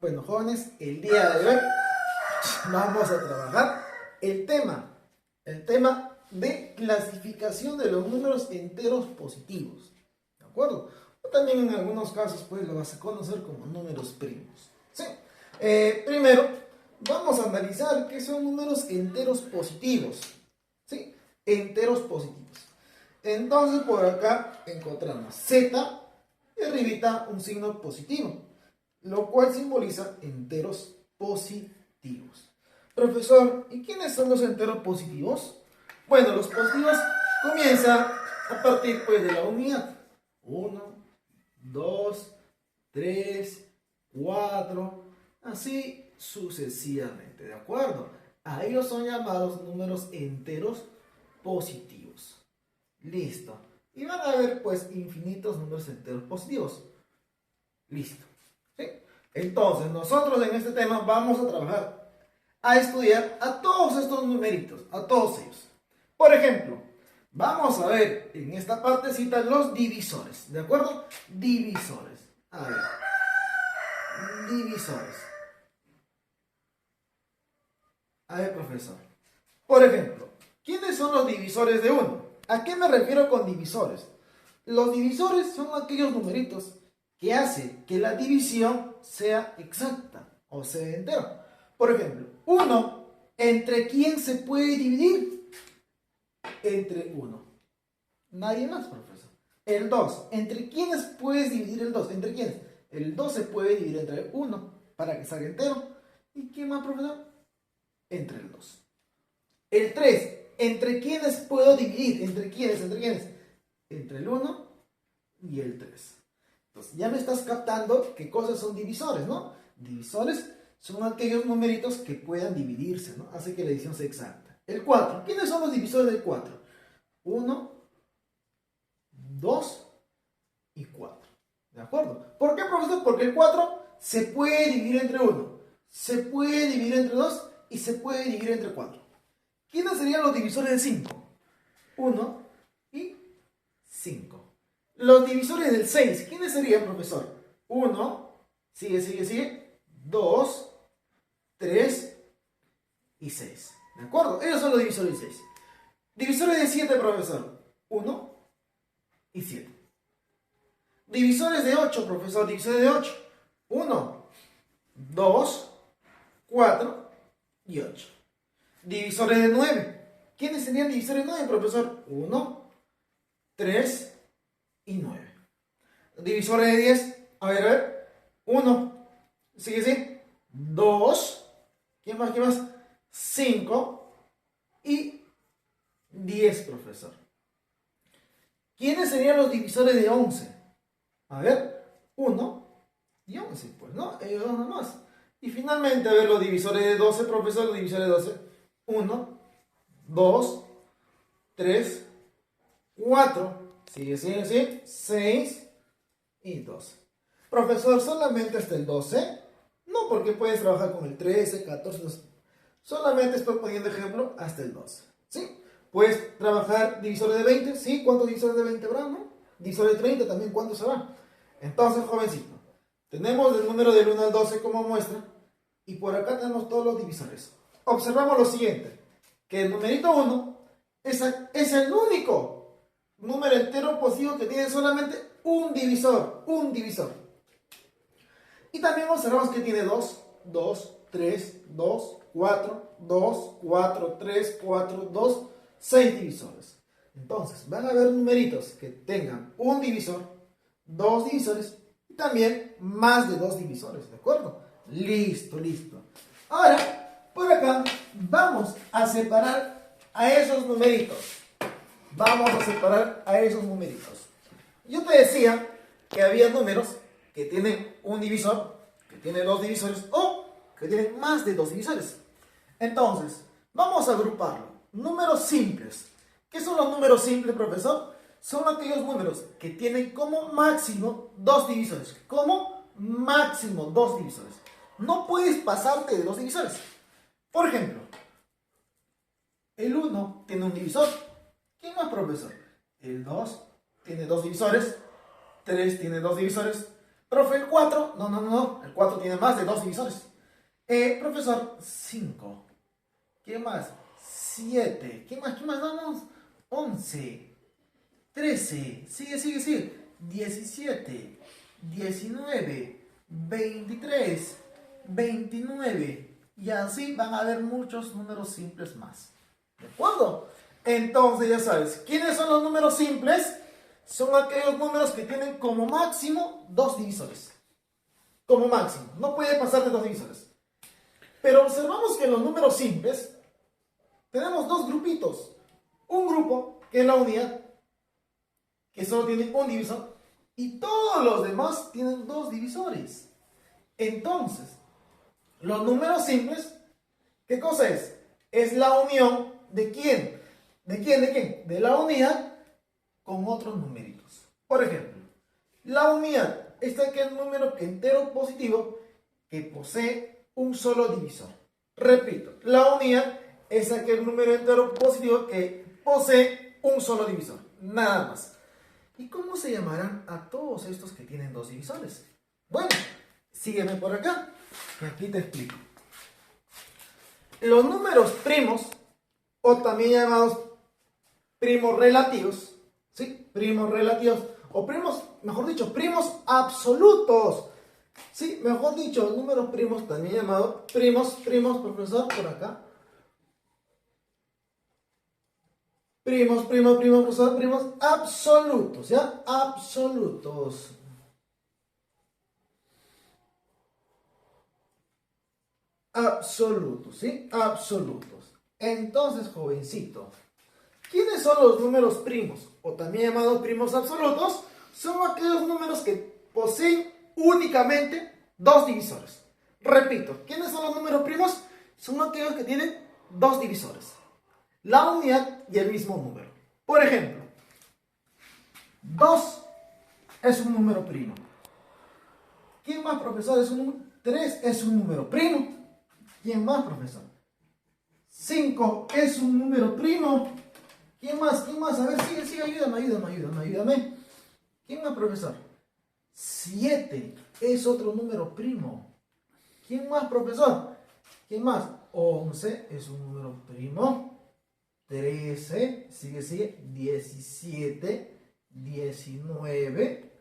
Bueno, jóvenes, el día de hoy vamos a trabajar el tema de clasificación de los números enteros positivos, ¿de acuerdo? O también en algunos casos pues lo vas a conocer como números primos, ¿sí? Primero, vamos a analizar qué son números enteros positivos, ¿sí? Enteros positivos. Entonces por acá encontramos Z y arribita un signo positivo, lo cual simboliza enteros positivos. Profesor, ¿y quiénes son los enteros positivos? Bueno, los positivos comienzan a partir pues de la unidad. 1, 2, 3, 4, así sucesivamente, ¿de acuerdo? A ellos son llamados números enteros positivos. Listo. Y van a haber pues infinitos números enteros positivos. Listo. ¿Sí? Entonces, nosotros en este tema vamos a trabajar, a estudiar a todos estos numeritos, a todos ellos. Por ejemplo, vamos a ver en esta partecita los divisores, ¿de acuerdo? Divisores. A ver. Divisores. A ver, profesor. Por ejemplo, ¿quiénes son los divisores de 1? ¿A qué me refiero con divisores? Los divisores son aquellos numeritos que hacen que la división sea exacta o sea entera. Por ejemplo, 1, ¿entre quién se puede dividir? Entre 1. Nadie más, profesor. El 2, ¿entre quiénes puedes dividir el 2? ¿Entre quiénes? El 2 se puede dividir entre 1 para que salga entero. ¿Y quién más, profesor? Entre el 2. El 3, ¿entre quiénes puedo dividir? ¿Entre quiénes? ¿Entre quiénes? Entre el 1 y el 3. Entonces, ya me estás captando qué cosas son divisores, ¿no? Divisores son aquellos numeritos que puedan dividirse, ¿no? Hace que la división sea exacta. El 4, ¿quiénes son los divisores del 4? 1, 2 y 4. ¿De acuerdo? ¿Por qué, profesor? Porque el 4 se puede dividir entre 1, se puede dividir entre 2 y se puede dividir entre 4. ¿Quiénes serían los divisores de 5? 1 y 5. Los divisores del 6, ¿quiénes serían, profesor? 1, sigue, 2, 3 y 6. ¿De acuerdo? Ellos son los divisores de 6. Divisores de 7, profesor. 1 y 7. Divisores de 8, profesor. Divisores de 8. 1, 2, 4 y 8. Divisores de 9. ¿Quiénes serían divisores de 9, profesor? 1, 3 y 9. Divisores de 10. A ver. 1. Sigue. 2. ¿Quién más? 5 y 10, profesor. ¿Quiénes serían los divisores de 11? A ver. 1 y 11, pues, ¿no? Ellos dos nomás. Y finalmente, a ver, los divisores de 12, profesor. Los divisores de 12. 1, 2, 3, 4. Sigue. 6 y 12. Profesor, ¿solamente hasta el 12? No, porque puedes trabajar con el 13, 14. Solamente estoy poniendo ejemplo hasta el 12. ¿Sí? Puedes trabajar divisores de 20. ¿Sí? ¿Cuántos divisores de 20 habrá, no? Divisores de 30 también, ¿cuántos habrá? Entonces, jovencito, tenemos el número del 1 al 12 como muestra. Y por acá tenemos todos los divisores. Observamos lo siguiente. Que el numerito 1 es el único número entero positivo que tiene solamente un divisor. Un divisor. Y también observamos que tiene 2, 2, 3, 2, 4, 2, 4, 3, 4, 2, 6 divisores. Entonces, van a haber numeritos que tengan un divisor, 2 divisores y también más de 2 divisores, ¿de acuerdo? Listo. Ahora, por acá, vamos a separar a esos numeritos. Yo te decía que había números que tienen un divisor, que tienen 2 divisores o que tienen más de 2 divisores. Entonces, vamos a agruparlo. Números simples. ¿Qué son los números simples, profesor? Son aquellos números que tienen como máximo 2 divisores. Como máximo 2 divisores. No puedes pasarte de 2 divisores. Por ejemplo, el 1 tiene un divisor. ¿Quién más, profesor? El 2 tiene 2 divisores. 3 tiene 2 divisores. Profe, el 4. No, no, no, no. El 4 tiene más de 2 divisores. Profesor, 5. ¿Qué más? 7. ¿Qué más? ¿Qué más damos? 11. 13. Sigue, sigue, sigue. 17. 19. 23. 29. Y así van a haber muchos números simples más. ¿De acuerdo? Entonces ya sabes, ¿quiénes son los números simples? Son aquellos números que tienen como máximo 2 divisores. Como máximo. No puede pasar de 2 divisores. Pero observamos que en los números simples tenemos 2 grupitos. Un grupo, que es la unidad, que solo tiene un divisor. Y todos los demás tienen 2 divisores. Entonces, los números simples, ¿qué cosa es? Es la unión de quién. ¿De quién? ¿De quién? De la unidad con otros numeritos. Por ejemplo, la unidad es aquel número entero positivo que posee un solo divisor. Repito, la unidad es aquel número entero positivo que posee un solo divisor. Nada más. ¿Y cómo se llamarán a todos estos que tienen 2 divisores? Bueno, sígueme por acá, que aquí te explico. Los números primos, o también llamados primos relativos, ¿sí? Primos relativos, o primos, mejor dicho, primos absolutos. Sí, mejor dicho, números primos, también llamados primos, profesor, por acá. Primos, profesor, primos absolutos, ¿ya? Absolutos. Absolutos, ¿sí? Absolutos. Entonces, jovencito, ¿quiénes son los números primos? O también llamados primos absolutos. Son aquellos números que poseen únicamente 2 divisores. Repito, ¿quiénes son los números primos? Son aquellos que tienen 2 divisores. La unidad y el mismo número. Por ejemplo, 2 es un número primo. ¿Quién más, profesor? 3 es un número primo. ¿Quién más, profesor? 5 es un número primo. ¿Quién más? ¿Quién más? A ver, sigue, ayúdame. ¿Quién más, profesor? 7 es otro número primo. ¿Quién más, profesor? ¿Quién más? 11 es un número primo. 13, sigue, 17, 19.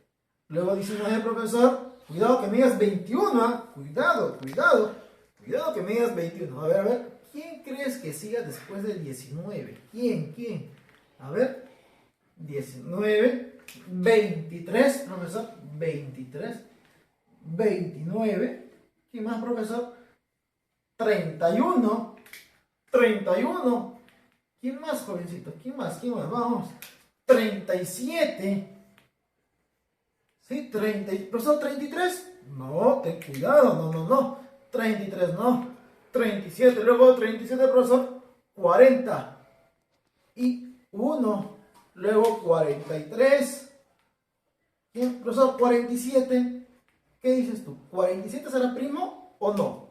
Luego 19, profesor. Cuidado que me digas 21, ¿eh? Cuidado que me digas 21. A ver. ¿Quién crees que siga después del 19? ¿Quién? A ver. 19, 23, profesor. 23, 29. ¿Quién más, profesor? 31. ¿Quién más, jovencito? ¿Quién más? Vamos. 37. ¿Sí? ¿Profesor 33? No, ten cuidado. No. 33 no. 37. Luego 37, profesor. 40. Y 1. Luego 43. ¿Quién? Profesor, 47. ¿Qué dices tú? ¿47 será primo o no?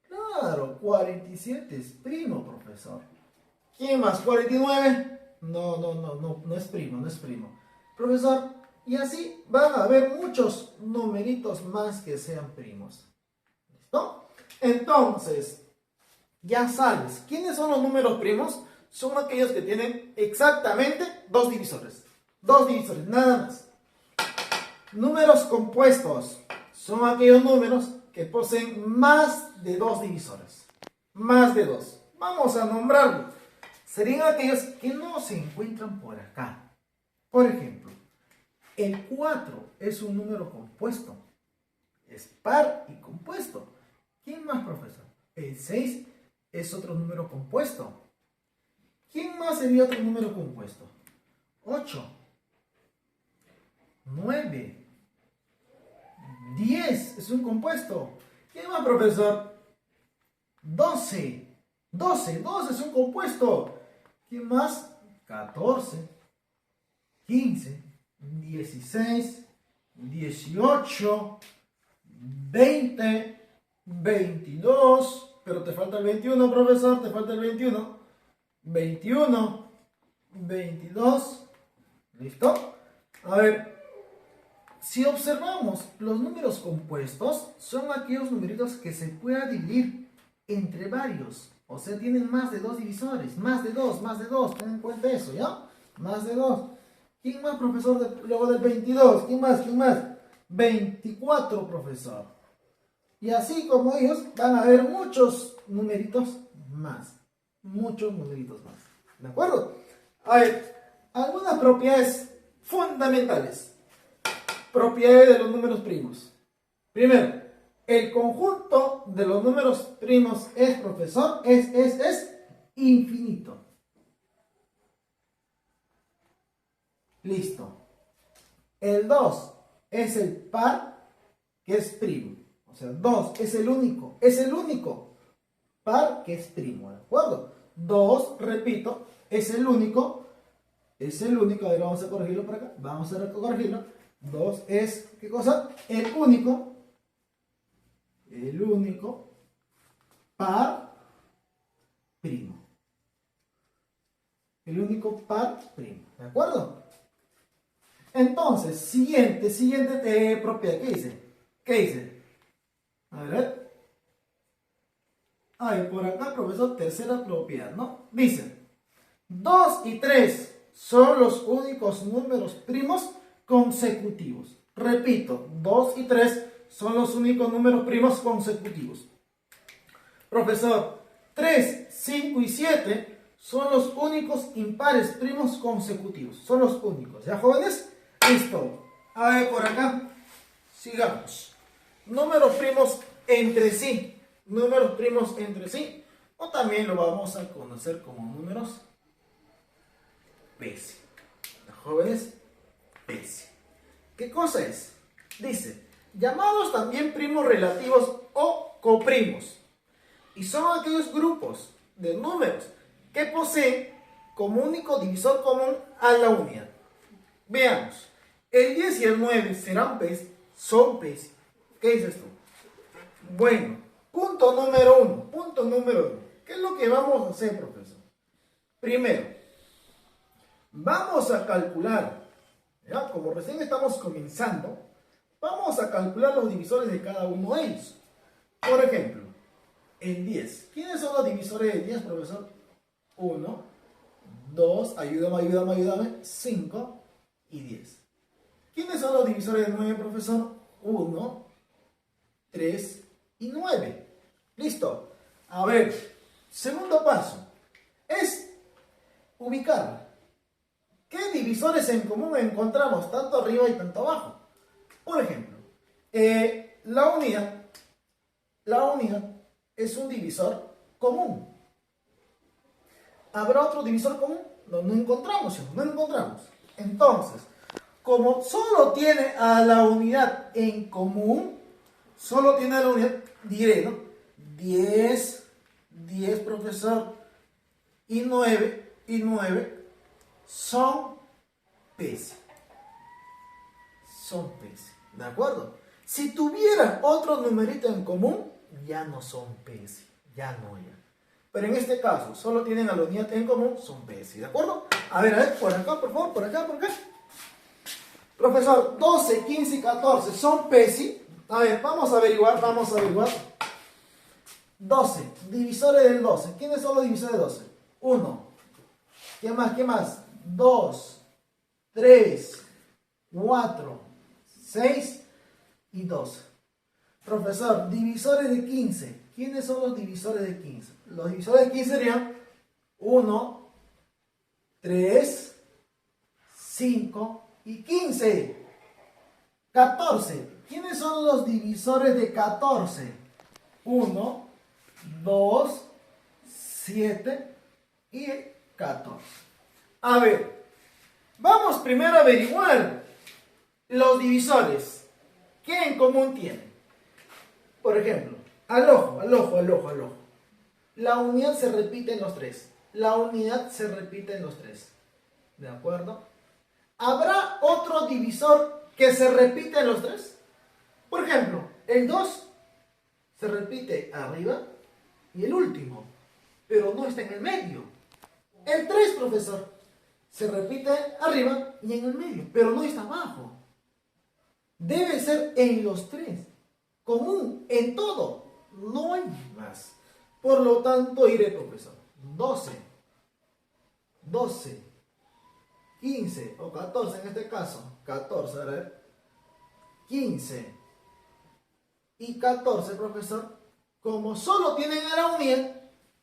Claro, 47 es primo, profesor. ¿Quién más? 49. No es primo. Profesor, y así van a haber muchos numeritos más que sean primos. ¿Listo? Entonces, ya sabes, ¿quiénes son los números primos? Son aquellos que tienen exactamente 2 divisores. 2 divisores, nada más. Números compuestos son aquellos números que poseen más de 2 divisores. Más de 2. Vamos a nombrarlos. Serían aquellos que no se encuentran por acá. Por ejemplo, el 4 es un número compuesto. Es par y compuesto. ¿Quién más, profesor? El 6 es otro número compuesto. ¿Quién más sería otro número compuesto? 8, 9, 10 es un compuesto. ¿Quién más, profesor? 12 es un compuesto. ¿Quién más? 14, 15, 16, 18, 20, 22. Pero te falta el 21, profesor. Te falta el 21. 21, 22. ¿Listo? A ver. si observamos los números compuestos, son aquellos numeritos que se pueda dividir entre varios. O sea, tienen más de dos divisores. Más de dos, más de dos. Ten en cuenta eso, ¿ya? Más de dos. ¿Quién más, profesor? Luego del 22. ¿Quién más? ¿Quién más? 24, profesor. Y así como ellos, van a haber muchos numeritos más. Muchos numeritos más. ¿De acuerdo? A ver, algunas propiedades fundamentales. Propiedades de los números primos. Primero, el conjunto de los números primos es, profesor, es infinito. Listo. El 2 es el par que es primo. O sea, 2 es el único par que es primo, ¿de acuerdo? 2, repito, es el único, a ver, vamos a corregirlo por acá, vamos a corregirlo. 2 es, ¿qué cosa? El único par primo. El único par primo, ¿de acuerdo? Entonces, siguiente propiedad, ¿qué dice? ¿Qué dice? A ver. Ay, por acá, profesor, tercera propiedad, ¿no? Dice, 2 y 3 son los únicos números primos consecutivos. Repito, 2 y 3 son los únicos números primos consecutivos. Profesor, 3, 5 y 7 son los únicos impares primos consecutivos. Son los únicos. ¿Ya, jóvenes? Listo. A ver, por acá. Sigamos. Números primos entre sí. Números primos entre sí. O también lo vamos a conocer como números especie. ¿Ya, jóvenes? Especie. ¿Qué cosa es? Dice, llamados también primos relativos o coprimos. Y son aquellos grupos de números que poseen como único divisor común a la unidad. Veamos, el 10 y el 9 son especie. ¿Qué dices tú? Bueno, punto número 1. ¿Qué es lo que vamos a hacer, profesor? Primero, vamos a calcular, ¿ya? Como recién estamos comenzando, vamos a calcular los divisores de cada uno de ellos. Por ejemplo, el 10. ¿Quiénes son los divisores del 10, profesor? 1, 2, ayúdame, 5 y 10. ¿Quiénes son los divisores del 9, profesor? 1, 3 y 9. Listo. A ver, segundo paso es ubicar qué divisores en común encontramos tanto arriba y tanto abajo. Por ejemplo, la unidad es un divisor común. ¿Habrá otro divisor común? No encontramos. Entonces, como solo tiene a la unidad en común, diré, ¿no? 10, profesor, y 9 son especie. ¿De acuerdo? Si tuviera otro numerito en común, ya no son especie. Ya. Pero en este caso, solo tienen a la unidad en común, son especie. ¿De acuerdo? A ver, por acá, por favor, por acá. Profesor, 12, 15 y 14 son especie. A ver, vamos a averiguar. 12, divisores del 12. ¿Quiénes son los divisores del 12? 1. ¿Qué más? 2, 3, 4, 6 y 12. Profesor, divisores de 15. ¿Quiénes son los divisores de 15? Los divisores de 15 serían 1, 3, 5 y 15. 14. ¿Quiénes son los divisores de 14? 1, 2, 7 y 14. A ver, vamos primero a averiguar los divisores. ¿Qué en común tienen? Por ejemplo, al ojo. La unidad se repite en los tres. ¿De acuerdo? ¿Habrá otro divisor que se repite en los tres? Por ejemplo, el 2 se repite arriba y el último, pero no está en el medio. El 3, profesor, se repite arriba y en el medio, pero no está abajo. Debe ser en los tres. Común, en todo. No hay más. Por lo tanto, iré, profesor. 12, 15 o 14 en este caso. 14, a ver. 15 y 14, profesor. Como solo tienen a la unidad,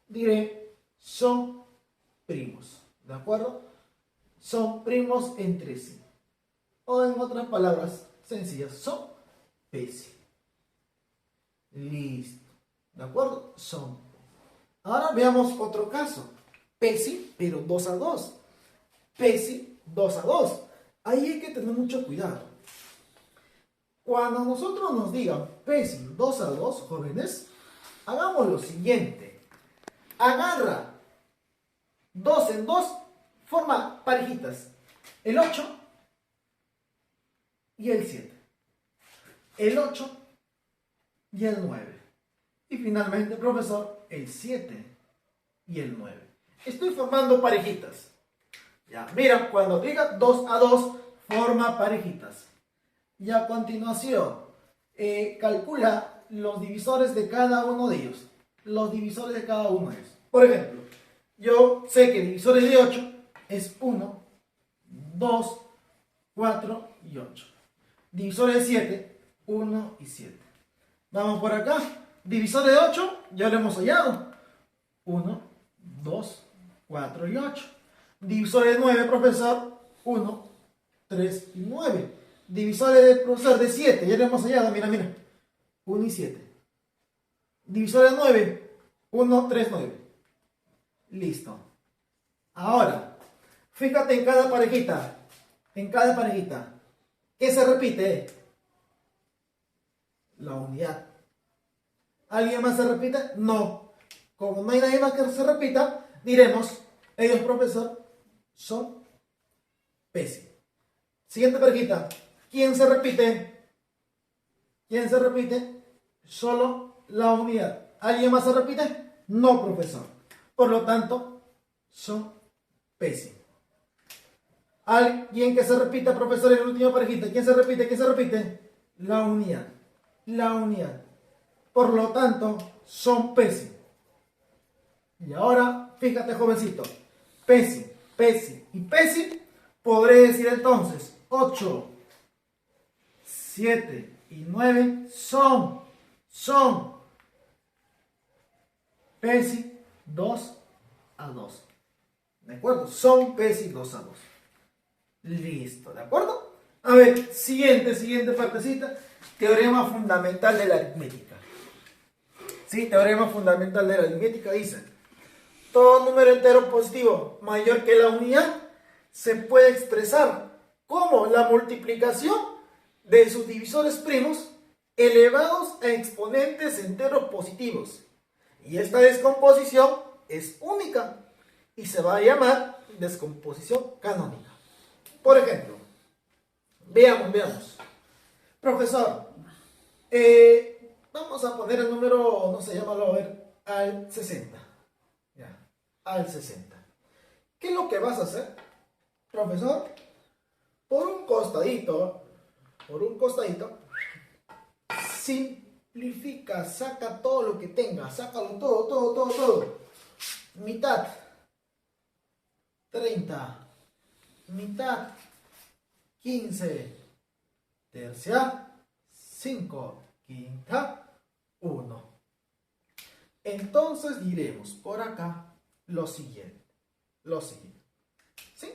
diré, son primos. ¿De acuerdo? Son primos entre sí. O en otras palabras sencillas, son PESI. Listo. ¿De acuerdo? Son. Ahora veamos otro caso. PESI, pero 2 a 2. PESI 2 a 2. Ahí hay que tener mucho cuidado. Cuando nosotros nos digan PESI 2 a 2, jóvenes, hagamos lo siguiente. Agarra 2 en 2, forma parejitas. El 8 y el 7. El 8 y el 9. Y finalmente, profesor, el 7 y el 9. Estoy formando parejitas. Ya, mira, cuando diga 2 a 2, forma parejitas. Y a continuación, calcula los divisores de cada uno de ellos. Los divisores de cada uno de ellos. Por ejemplo, yo sé que divisores de 8 es 1, 2, 4 y 8. Divisores de 7, 1 y 7. Vamos por acá. Divisores de 8, ya lo hemos hallado. 1, 2, 4 y 8. Divisores de 9, profesor. 1, 3 y 9. Divisores de profesor de 7, ya lo hemos hallado. Mira, mira. 1 y 7. Divisores de 9. 1, 3, 9. Listo. Ahora, fíjate en cada parejita. En cada parejita. ¿Qué se repite? La unidad. ¿Alguien más se repite? No. Como no hay nadie más que se repita, diremos, ellos, profesor, son PESI. Siguiente parejita. ¿Quién se repite? ¿Quién se repite? Solo la unidad. ¿Alguien más se repite? No, profesor. Por lo tanto, son PESI. ¿Alguien que se repita, profesor, en la última parejita? ¿Quién se repite? ¿Quién se repite? La unidad. La unidad. Por lo tanto, son PESI. Y ahora, fíjate, jovencito. PESI, PESI y PESI. Podré decir entonces 8, 7 y 9 son PESI 2 a 2. ¿De acuerdo? Son PESI 2 a 2. Listo, ¿de acuerdo? A ver, siguiente partecita. Teorema fundamental de la aritmética. Sí, teorema fundamental de la aritmética dice: todo número entero positivo mayor que la unidad se puede expresar como la multiplicación de sus divisores primos elevados a exponentes enteros positivos. Y esta descomposición es única y se va a llamar descomposición canónica. Por ejemplo, veamos. Profesor, vamos a poner el número, no sé, llámalo a ver, al 60. Ya, al 60. ¿Qué es lo que vas a hacer, profesor? Por un costadito, simplifica, saca todo lo que tenga, sácalo todo. Mitad, 30. Mitad, 15. Tercia, 5. Quinta, 1. Entonces diremos por acá lo siguiente. ¿Sí?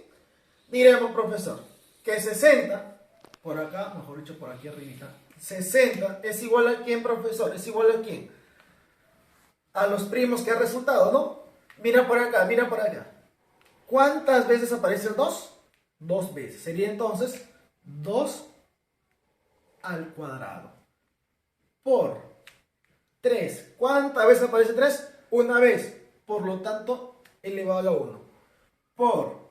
Diremos, profesor, que 60, por acá, mejor dicho por aquí arribita, 60 es igual a ¿quién, profesor? Es igual a ¿quién? A los primos que ha resultado, ¿no? Mira por acá. ¿Cuántas veces aparece el 2? 2 veces. Sería entonces 2 al cuadrado. Por 3. ¿Cuántas veces aparece 3? Una vez. Por lo tanto, elevado a la 1. Por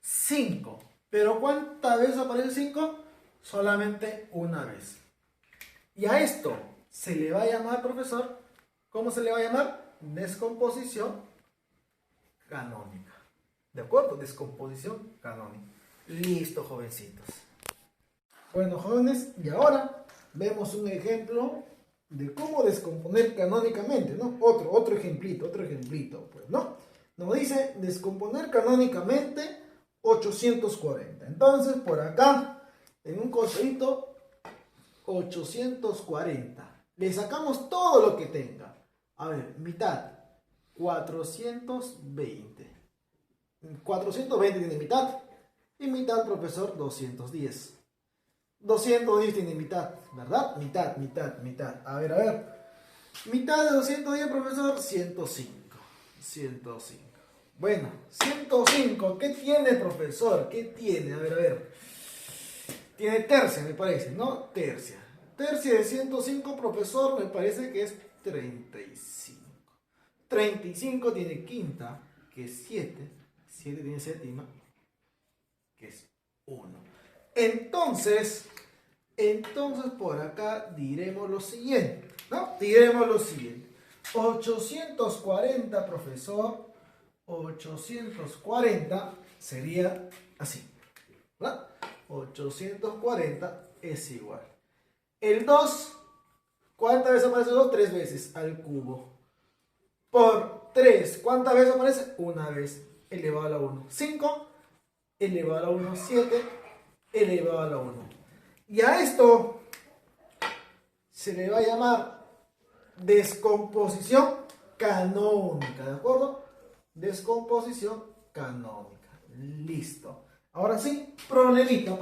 5. ¿Pero cuántas veces aparece 5? Solamente una vez. Y a esto se le va a llamar, profesor, ¿cómo se le va a llamar? Descomposición canónica. ¿De acuerdo? Descomposición canónica. Listo, jovencitos. Bueno, jóvenes, y ahora vemos un ejemplo de cómo descomponer canónicamente, ¿no? Otro ejemplito, pues, ¿no? Nos dice descomponer canónicamente 840. Entonces, por acá, en un costadito, 840. Le sacamos todo lo que tenga. A ver, mitad, 420. 420 tiene mitad. Y mitad, profesor, 210. 210 tiene mitad, ¿verdad? Mitad. A ver. Mitad de 210, profesor, 105. 105. Bueno, 105. ¿Qué tiene, profesor? ¿Qué tiene? A ver. Tiene tercia, me parece, ¿no? Tercia. Tercia de 105, profesor, me parece que es 35. 35 tiene quinta, que es 7. 7 tiene séptima, que es 1. Entonces por acá diremos lo siguiente, ¿no? Diremos lo siguiente. 840, profesor, 840 sería así, ¿verdad? 840 es igual. El 2, ¿cuántas veces aparece el 2? 3 veces al cubo. Por 3, ¿cuántas veces aparece? Una vez, elevado a la 1. 5, elevado a la 1. 7, elevado a la 1. Y a esto se le va a llamar descomposición canónica, ¿de acuerdo? Descomposición canónica. Listo. Ahora sí, problemitas.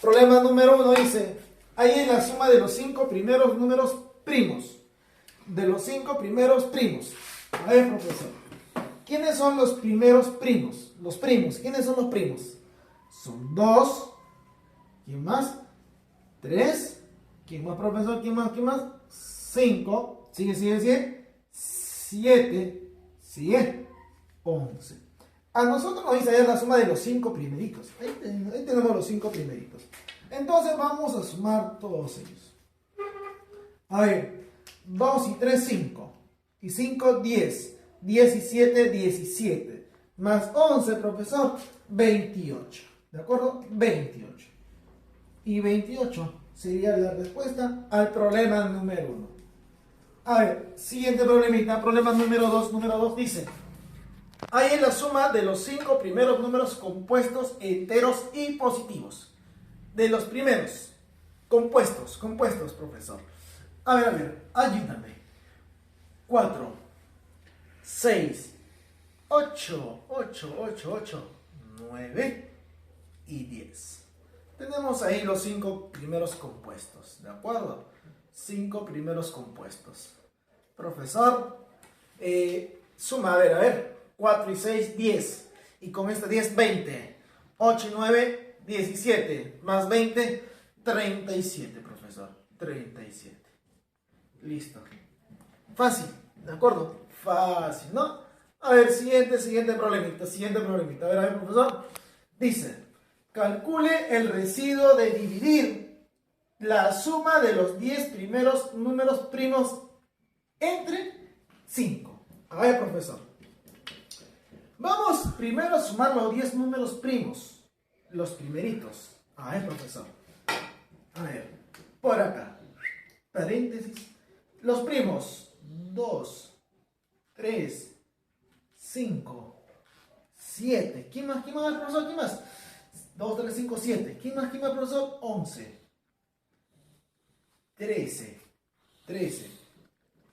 Problema número 1 dice, ahí es la suma de los 5 primeros números primos. De los 5 primeros primos. A ver, profesor. ¿Quiénes son los primeros primos? Los primos. ¿Quiénes son los primos? Son 2. ¿Quién más? 3. ¿Quién más, profesor? ¿Quién más? 5. Sigue. 7. Sigue. 11. A nosotros nos dice la suma de los 5 primeritos. Ahí tenemos los 5 primeritos. Entonces vamos a sumar todos ellos. A ver, 2 y 3, 5. Y 5, 10. 10 y 7, 17. Más 11, profesor, 28. ¿De acuerdo? 28. Y 28 sería la respuesta al problema número 1. A ver, siguiente problemita. Problema número 2. Número 2 dice, ahí es la suma de los 5 primeros números compuestos, enteros y positivos. De los primeros compuestos, profesor. A ver, ayúdame. 4, 6, 8, 9 y 10. Tenemos ahí los 5 primeros compuestos, ¿de acuerdo? 5 primeros compuestos. Profesor, suma, a ver. 4 y 6, 10. Y con este 10, 20. 8 y 9, 17. Más 20, 37, profesor. 37. Listo. Fácil, ¿de acuerdo? Fácil, ¿no? A ver, siguiente problemita. A ver, profesor. Dice, calcule el residuo de dividir la suma de los 10 primeros números primos entre 5. A ver, profesor. Vamos primero a sumar los 10 números primos. Los primeritos. A ver, profesor. A ver, por acá. Paréntesis. Los primos. 2, 3, 5, 7. ¿Quién más, profesor? ¿Quién más? 2, 3, 5, 7. ¿Quién más, profesor? 11. 13.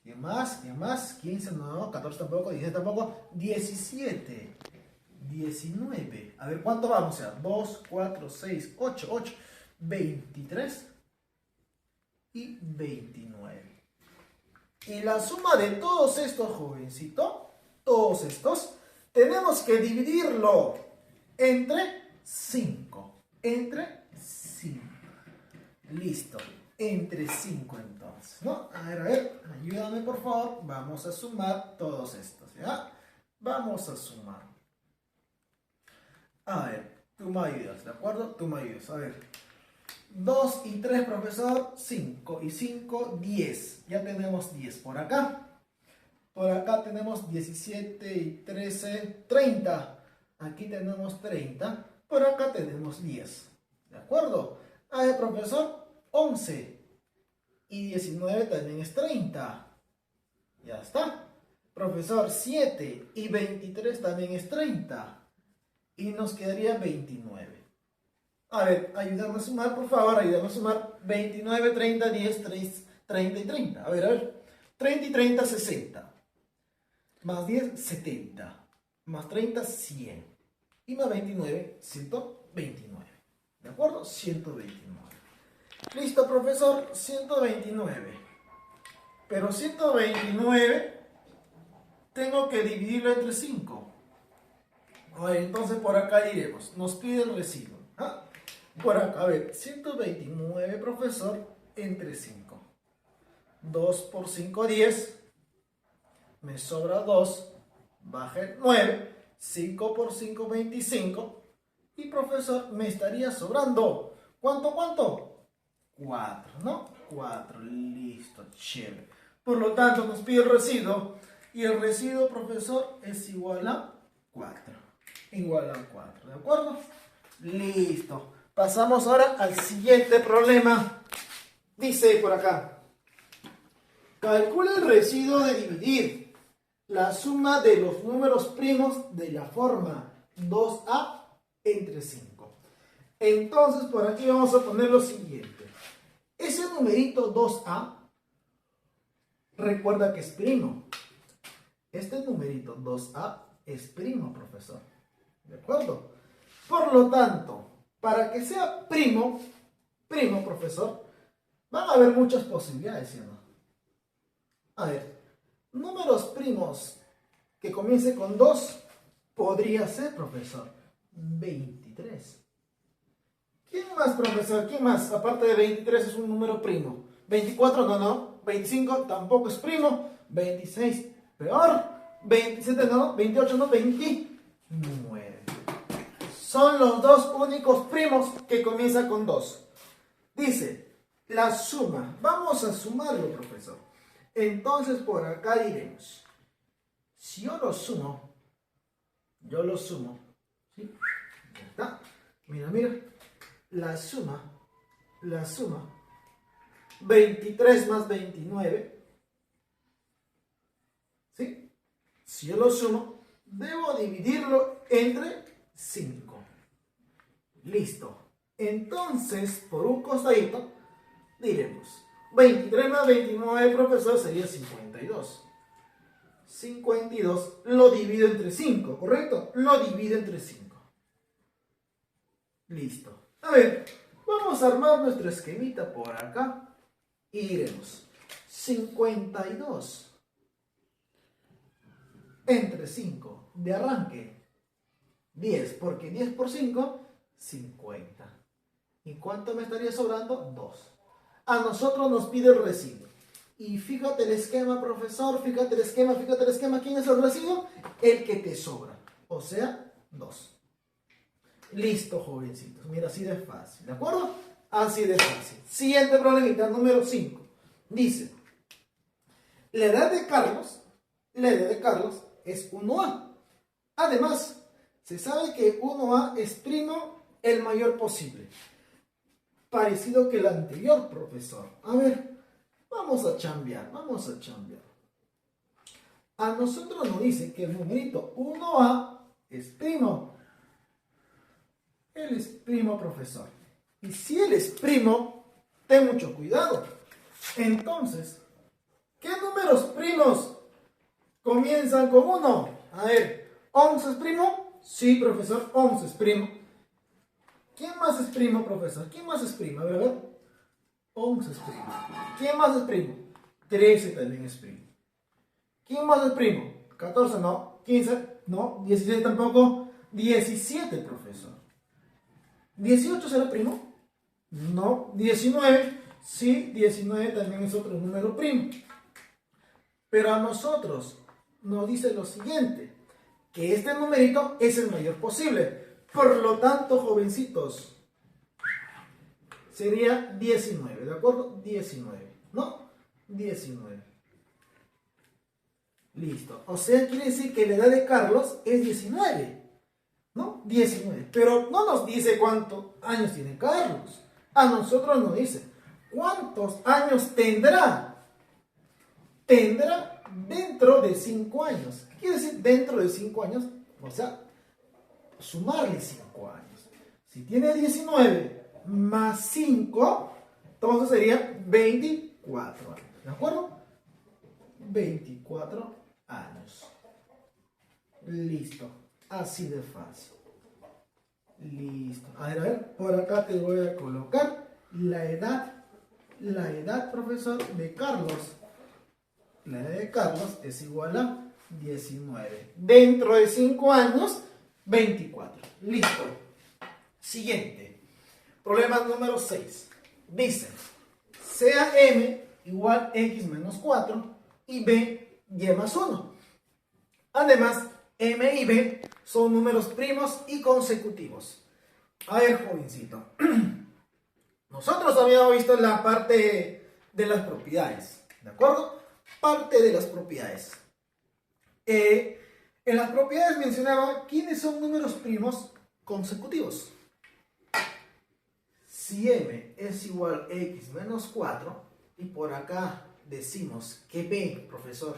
¿Quién más? 15, no, 14 tampoco, 16 tampoco. 17. 19. A ver, ¿cuánto vamos? O sea, 2, 4, 6, 8. 23 y 29. Y la suma de todos estos, jovencitos, todos estos, tenemos que dividirlo entre 5. Entre 5. Listo. Entre 5 entonces, ¿no? A ver, ayúdame por favor. Vamos a sumar todos estos, ¿ya? Vamos a sumar. A ver, tú me ayudas, ¿de acuerdo? Tú me ayudas, a ver. 2 y 3, profesor, 5 y 5, 10. Ya tenemos 10 por acá. Por acá tenemos 17 y 13, 30. Aquí tenemos 30. Por acá tenemos 10. ¿De acuerdo? A ver, profesor, 11 y 19 también es 30. Ya está. Profesor, 7 y 23 también es 30. Y nos quedaría 29. A ver, ayúdame a sumar, por favor, ayúdame a sumar. 29, 30, 10, 3, 30 y 30. A ver. 30 y 30, 60. Más 10, 70. Más 30, 100. Y más 29, 129. ¿De acuerdo? 129. Listo, profesor, 129. Pero 129 tengo que dividirlo entre 5. A ver, entonces por acá diremos, nos pide el residuo. ¿Ah? Por acá, a ver, 129, profesor, entre 5. 2 por 5, 10. Me sobra 2. Baja el 9. 5 por 5, 25. Y profesor, me estaría sobrando. ¿Cuánto? 4, ¿no? 4, listo, chévere. Por lo tanto, nos pide el residuo. Y el residuo, profesor, es igual a 4. Igual a 4, ¿de acuerdo? Listo. Pasamos ahora al siguiente problema. Dice por acá. Calcula el residuo de dividir la suma de los números primos de la forma 2a entre 5. Entonces, por aquí vamos a poner lo siguiente. Ese numerito 2a, recuerda que es primo. Este numerito 2a es primo, profesor. ¿De acuerdo? Por lo tanto, para que sea primo, profesor, van a haber muchas posibilidades, ¿sí o no? A ver, números primos que comience con 2 podría ser, profesor, 23. ¿Quién más, profesor? ¿Quién más? Aparte de 23 es un número primo. 24 no. 25 tampoco es primo. 26 peor. 27 no. 28 no. 29. Son los dos únicos primos que comienzan con 2. Dice, la suma. Vamos a sumarlo, profesor. Entonces por acá diremos, si yo lo sumo, ¿sí? Ya está. Mira, la suma, 23 más 29, ¿sí? Si yo lo sumo, debo dividirlo entre 5. Listo. Entonces, por un costadito, diremos, 23 más 29, profesor, sería 52. 52 lo divido entre 5, ¿correcto? Lo divido entre 5. Listo. A ver, vamos a armar nuestro esquemita por acá. Y diremos 52 entre 5. De arranque, 10, porque 10 por 5, 50. ¿Y cuánto me estaría sobrando? 2. A nosotros nos pide el residuo. Y fíjate el esquema, profesor, fíjate el esquema. ¿Quién es el residuo? El que te sobra. O sea, 2. Listo, jovencitos. Mira, así de fácil. ¿De acuerdo? Así de fácil. Siguiente problemita, número 5. Dice, la edad de Carlos es 1A. Además, se sabe que 1A es primo el mayor posible. Parecido que el anterior, profesor. A ver, vamos a chambear. A nosotros nos dice que el numerito 1A es primo. Él es primo, profesor. Y si él es primo, ten mucho cuidado. Entonces, ¿qué números primos comienzan con 1? A ver, ¿11 es primo? Sí, profesor, 11 es primo. ¿Quién más es primo, profesor? ¿Quién más es primo? A ver. 11 es primo. ¿Quién más es primo? 13 también es primo. ¿Quién más es primo? 14 no. 15 no. 16 tampoco. 17, profesor. 18 será primo. No. 19. Sí, 19 también es otro número primo. Pero a nosotros nos dice lo siguiente, que este numerito es el mayor posible. Por lo tanto, jovencitos, sería 19, ¿de acuerdo? 19, ¿no? 19. Listo. O sea, quiere decir que la edad de Carlos es 19, ¿no? 19. Pero no nos dice cuántos años tiene Carlos. A nosotros nos dice cuántos años tendrá. Tendrá dentro de 5 años. ¿Qué quiere decir dentro de 5 años? O sea, sumarle 5 años. Si tiene 19 más 5, entonces sería 24 años. ¿De acuerdo? 24 años. Listo. Así de fácil. Listo. A ver, por acá te voy a colocar la edad, profesor, de Carlos. La edad de Carlos es igual a 19. Dentro de 5 años, 24. Listo. Siguiente. Problema número 6. Dice, sea m igual x menos 4 y b y más 1. Además, m y b son números primos y consecutivos. A ver, jovencito. Nosotros habíamos visto la parte de las propiedades, ¿de acuerdo? Parte de las propiedades. En las propiedades mencionaba quiénes son números primos consecutivos. Si m es igual a x menos 4 y por acá decimos que b, profesor,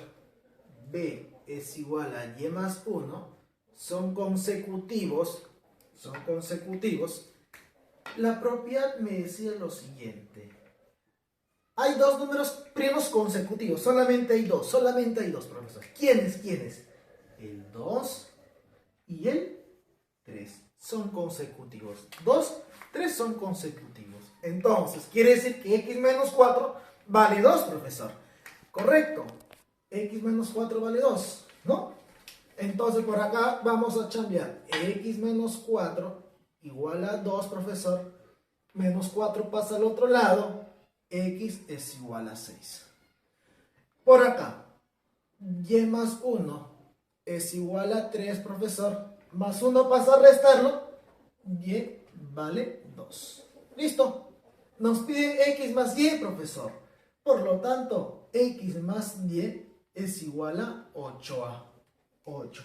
b es igual a y más 1, son consecutivos, la propiedad me decía lo siguiente. Hay dos números primos consecutivos, solamente hay dos, profesor. ¿Quiénes? El 2 y el 3 son consecutivos. 2, 3 son consecutivos. Entonces, quiere decir que x menos 4 vale 2, profesor. Correcto. X menos 4 vale 2, ¿no? Entonces, por acá vamos a cambiar x menos 4 igual a 2, profesor. Menos 4 pasa al otro lado. X es igual a 6. Por acá, y más 1 es igual a 3, profesor. Más 1 pasa a restarlo. Y vale 2. ¿Listo? Nos pide x más y, profesor. Por lo tanto, x más y es igual a 8a. 8.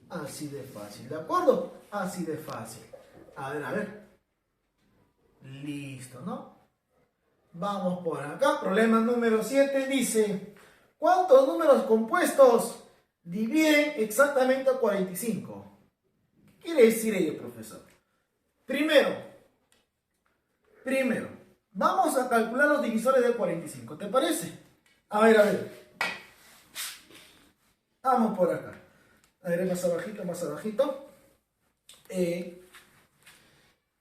Así de fácil, ¿de acuerdo? Así de fácil. A ver. Listo, ¿no? Vamos por acá. Problema número 7 dice: ¿cuántos números compuestos dividen exactamente a 45? ¿Qué quiere decir ello, profesor? Primero, vamos a calcular los divisores de 45. ¿Te parece? A ver. Vamos por acá. A ver, más abajito.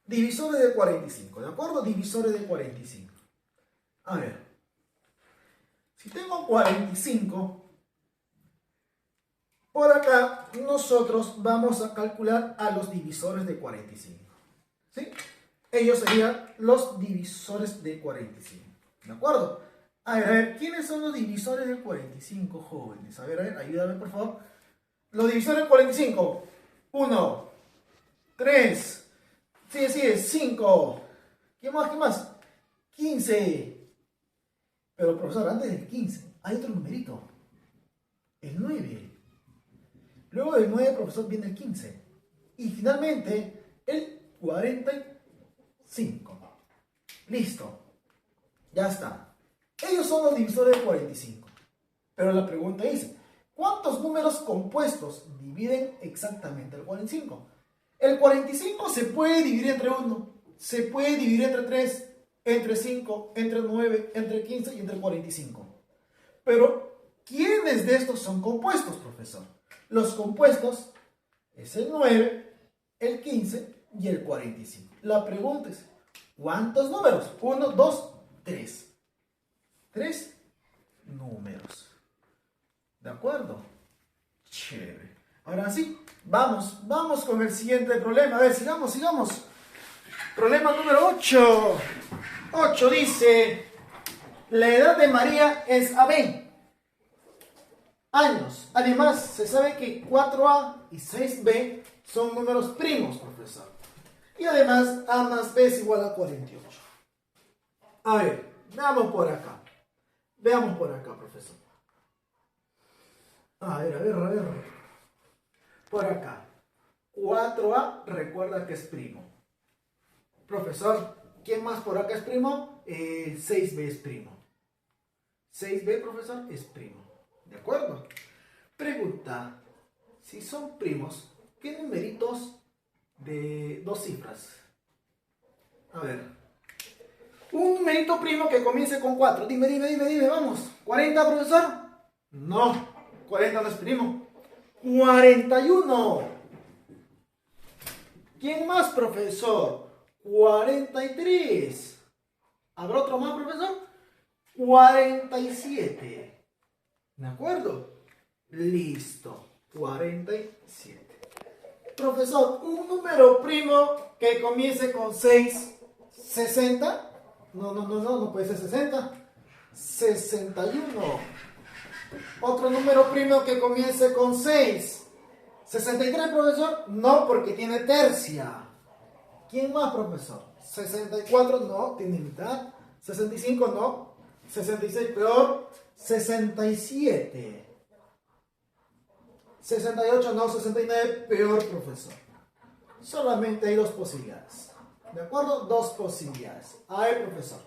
Divisores de 45, ¿de acuerdo? Divisores de 45. A ver. Si tengo 45, por acá nosotros vamos a calcular a los divisores de 45. ¿Sí? Ellos serían los divisores de 45. ¿De acuerdo? A ver, ¿quiénes son los divisores de 45, jóvenes? A ver, ayúdame por favor. Los divisores de 45. 1, 3, sigue, 5. ¿Qué más? 15. Pero profesor, antes del 15 hay otro numerito. El 9. Luego del 9, profesor, viene el 15. Y finalmente, el 45. Listo. Ya está. Ellos son los divisores de 45. Pero la pregunta dice, ¿cuántos números compuestos dividen exactamente el 45? El 45 se puede dividir entre 1, se puede dividir entre 3, entre 5, entre 9, entre 15 y entre 45. Pero, ¿quiénes de estos son compuestos, profesor? Los compuestos es el 9, el 15 y el 45. La pregunta es, ¿cuántos números? 1, 2, 3. 3 números. ¿De acuerdo? Chévere. Ahora sí, vamos con el siguiente problema. A ver, sigamos. Problema número 8. 8 dice, la edad de María es AB. Años. Además, se sabe que 4A y 6B son números primos, profesor. Y además, A más B es igual a 48. A ver, veamos por acá. Profesor. A ver. Por acá. 4A, recuerda que es primo. Profesor, ¿quién más por acá es primo? 6B es primo. 6B, profesor, es primo. ¿De acuerdo? Pregunta, si son primos, ¿qué numeritos de dos cifras? A ver, un numerito primo que comience con 4. Dime, vamos. ¿40, profesor? No, 40 no es primo. 41. ¿Quién más, profesor? 43. ¿Habrá otro más, profesor? 47. ¿De acuerdo? Listo. 47. Profesor, un número primo que comience con 6. 60. No puede ser 60. 61. Otro número primo que comience con 6. 63, profesor. No, porque tiene tercia. ¿Quién más, profesor? 64, no, tiene mitad. 65, no. 66, peor. 67. 68, no. 69, peor, profesor. Solamente hay dos posibilidades. ¿De acuerdo? Dos posibilidades. A ver, profesor.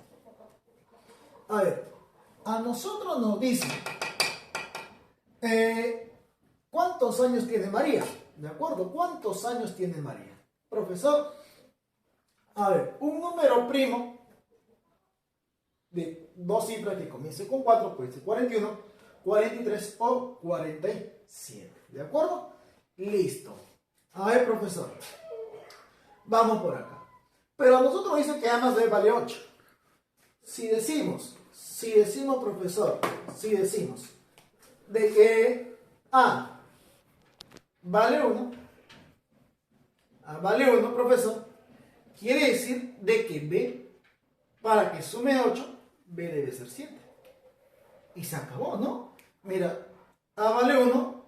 A ver, a nosotros nos dicen ¿cuántos años tiene María? ¿De acuerdo? ¿Cuántos años tiene María? Profesor, a ver, un número primo de dos cifras que comience con 4 puede ser 41, 43 o 47. ¿De acuerdo? Listo. A ver, profesor. Vamos por acá. Pero a nosotros nos dice que A más B vale 8. Si decimos, profesor, si decimos de que A vale 1, profesor, quiere decir de que B, para que sume 8, B debe ser 7. Y se acabó, ¿no? Mira, A vale 1,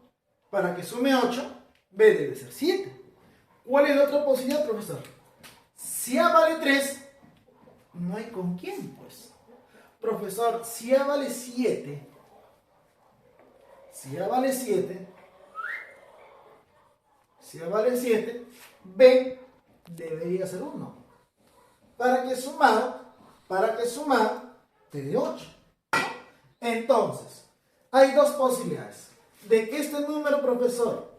para que sume 8, B debe ser 7. ¿Cuál es la otra posibilidad, profesor? Si A vale 3, no hay con quién, pues. Profesor, si A vale 7, B debería ser 1. Para que sumar te dé 8. Entonces, hay dos posibilidades. De que este número, profesor,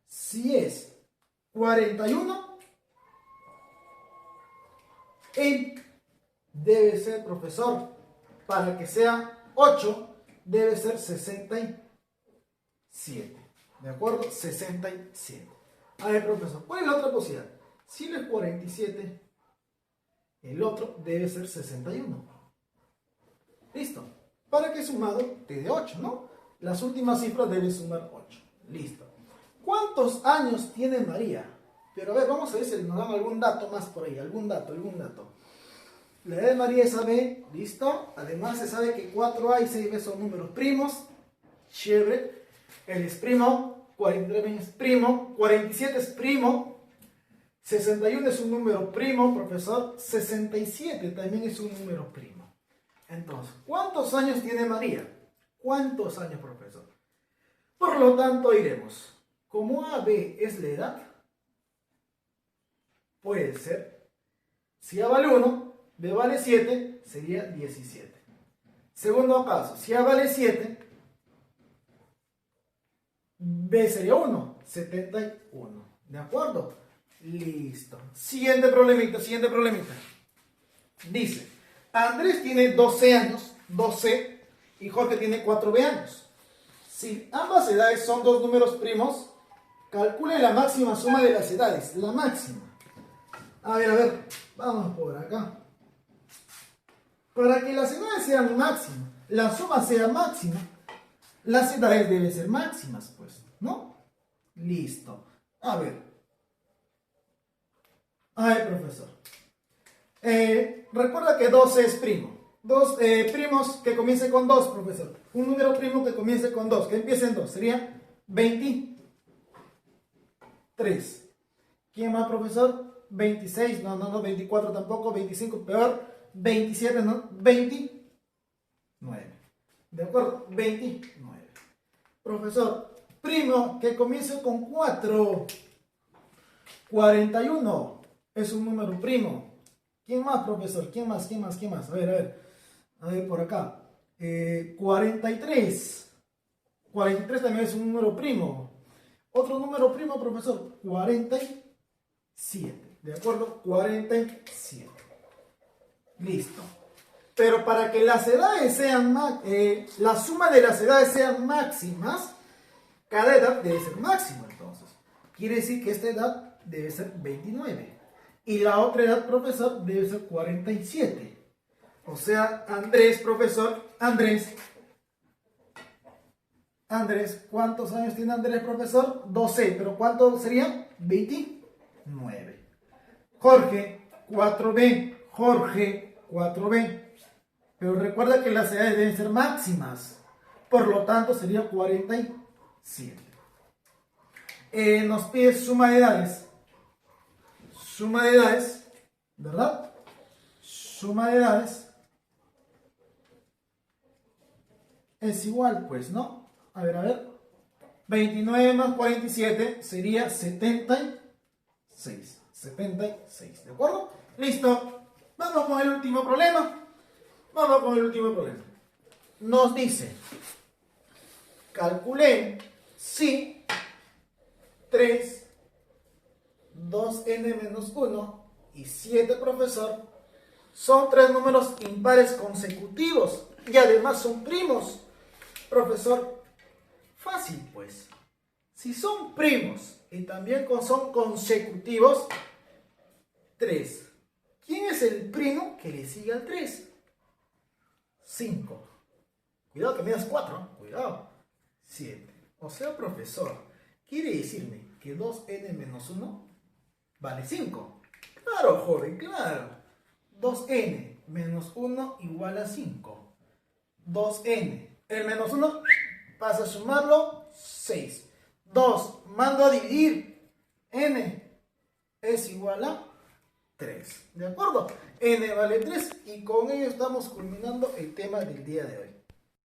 si es 41, él debe ser, profesor, para que sea 8, debe ser 67. ¿De acuerdo? 67. A ver, profesor, ¿cuál es la otra posibilidad? Si él es 47, el otro debe ser 61. Listo. Para que sumado te dé 8, ¿no? Las últimas cifras deben sumar 8. Listo. ¿Cuántos años tiene María? Pero a ver, vamos a ver si nos dan algún dato más por ahí. Algún dato. La edad de María es AB. Listo. Además se sabe que 4A y 6B son números primos. Chévere. Él es primo. 43 es primo. 47 es primo. 61 es un número primo, profesor. 67 también es un número primo. Entonces, ¿cuántos años tiene María? ¿Cuántos años, profesor? Por lo tanto, iremos. Como AB es la edad, puede ser, si A vale 1, B vale 7, sería 17. Segundo caso, si A vale 7, B sería 1, 71. ¿De acuerdo? Listo. Siguiente problemita. Dice, Andrés tiene 12 años, 12, y Jorge tiene 4B años. Si ambas edades son dos números primos, calcule la máxima suma de las edades. La máxima. A ver, vamos por acá. Para que las edades sean máximas, la suma sea máxima, las edades deben ser máximas, pues, ¿no? Listo. A ver, profesor. Recuerda que 12 es primo. Dos primos que comiencen con 2, profesor. Un número primo que comience con 2, que empiece en 2, sería 23. ¿Quién más, profesor? 26, no, 24 tampoco, 25 peor, 27, no, 29. ¿De acuerdo? 29. Profesor, primo que comience con 4. 41 es un número primo. ¿Quién más, profesor? ¿Quién más? A ver. A ver, por acá. 43. 43 también es un número primo. Otro número primo, profesor. 47. ¿De acuerdo? 47. Listo. Pero para que las edades sean la suma de las edades sean máximas, cada edad debe ser máxima, entonces. Quiere decir que esta edad debe ser 29. Y la otra edad, profesor, debe ser 47. O sea, Andrés, profesor, Andrés, ¿cuántos años tiene Andrés, profesor? 12, pero ¿cuánto sería? 29. Jorge, 4B. Pero recuerda que las edades deben ser máximas. Por lo tanto, sería 47. Nos pide suma de edades. ¿Verdad? Suma de edades es igual, pues, ¿no? A ver. 29 más 47 sería 76. 76, ¿de acuerdo? Listo. Vamos con el último problema. Nos dice, calculé si 3, 2n menos 1 y 7, profesor, son tres números impares consecutivos y además son primos. Profesor, fácil pues. Si son primos y también son consecutivos, 3. ¿Quién es el primo que le sigue al 3? 5. Cuidado que me das 4. Cuidado. 7. O sea, profesor, ¿quiere decirme que 2n menos 1 vale 5? Claro, joven, claro. 2n menos 1 igual a 5. 2n. El menos 1 pasa a sumarlo 6. 2 mando a dividir. N es igual a 3. ¿De acuerdo? N vale 3 y con ello estamos culminando el tema del día de hoy.